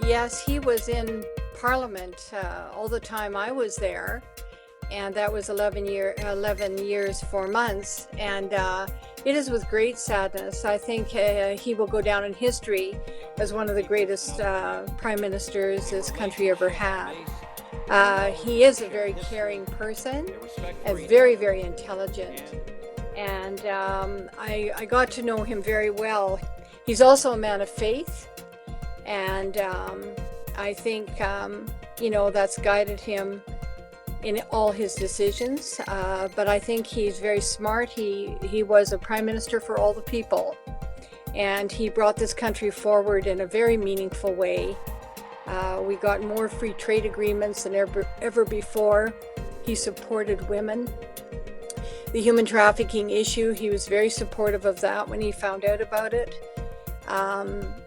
Yes, he was in Parliament all the time I was there, and that was 11 years, 4 months. And it is with great sadness. I think he will go down in history as one of the greatest prime ministers this country ever had. He is a very caring person, and very, very intelligent. And I got to know him very well. He's also a man of faith, and I think that's guided him in all his decisions. But I think he's very smart. He was a prime minister for all the people, and he brought this country forward in a very meaningful way. We got more free trade agreements than ever before. He supported women. The human trafficking issue, he was very supportive of that when he found out about it.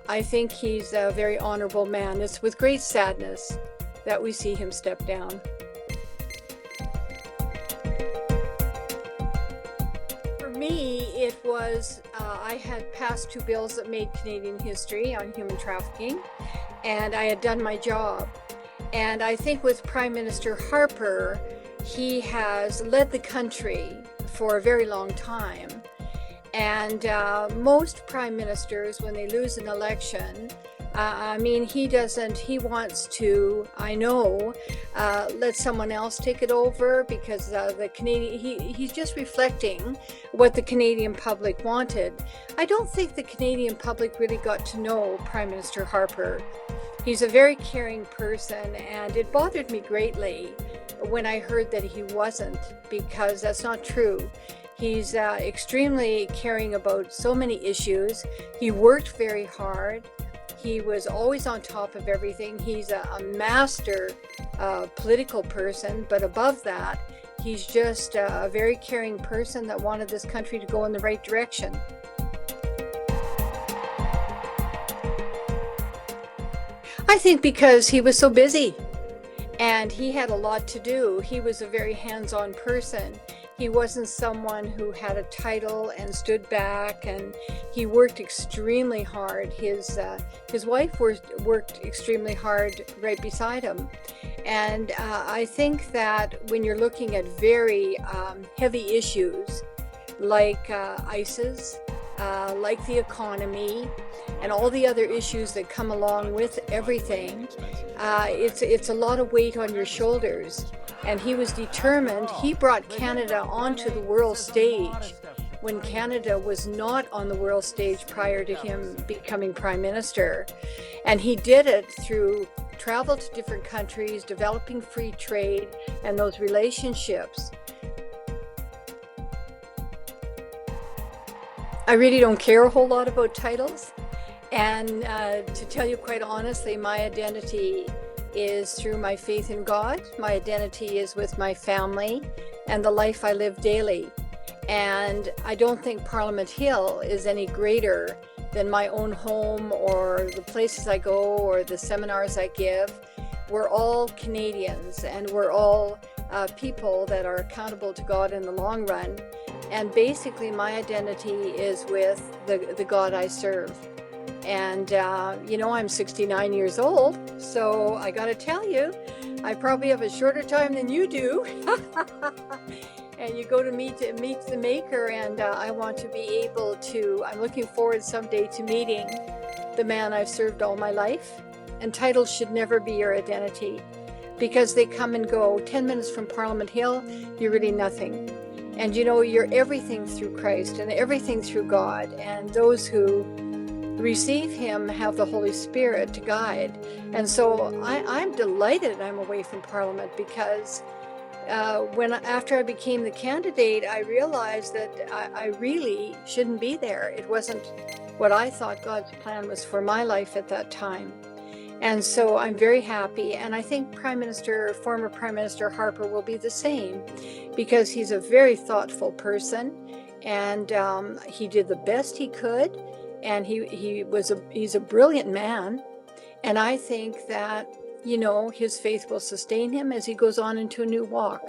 I think he's a very honorable man. It's with great sadness that we see him step down. For me, it was, I had passed 2 bills that made Canadian history on human trafficking, and I had done my job. And I think with Prime Minister Harper, he has led the country for a very long time. And most prime ministers, when they lose an election, he wants to, I know, let someone else take it over, because he's just reflecting what the Canadian public wanted. I don't think the Canadian public really got to know Prime Minister Harper. He's a very caring person, and it bothered me greatly when I heard that he wasn't, because that's not true. He's extremely caring about so many issues. He worked very hard. He was always on top of everything. He's a master political person, but above that, he's just a very caring person that wanted this country to go in the right direction. I think because he was so busy and he had a lot to do. He was a very hands-on person. He wasn't someone who had a title and stood back, and he worked extremely hard. His wife worked extremely hard right beside him. And I think that when you're looking at very heavy issues like ISIS, like the economy, and all the other issues that come along with everything, it's a lot of weight on your shoulders. And he was determined. He brought Canada onto the world stage when Canada was not on the world stage prior to him becoming Prime Minister. And he did it through travel to different countries, developing free trade, and those relationships. I really don't care a whole lot about titles. And to tell you quite honestly, my identity is through my faith in God. My identity is with my family and the life I live daily. And I don't think Parliament Hill is any greater than my own home or the places I go or the seminars I give. We're all Canadians, and we're all people that are accountable to God in the long run. And basically my identity is with the God I serve. And, I'm 69 years old, so I got to tell you, I probably have a shorter time than you do. And you go to meet the Maker, and I want to be able to, I'm looking forward someday to meeting the man I've served all my life. And titles should never be your identity, because they come and go. 10 minutes from Parliament Hill, you're really nothing. And you're everything through Christ and everything through God. And those who receive him have the Holy Spirit to guide. And so I'm delighted I'm away from Parliament, because after I became the candidate, I realized that I really shouldn't be there. It wasn't what I thought God's plan was for my life at that time. And so I'm very happy, and I think former Prime Minister Harper will be the same, because he's a very thoughtful person, and he did the best he could. And he's a brilliant man, and I think that his faith will sustain him as he goes on into a new walk.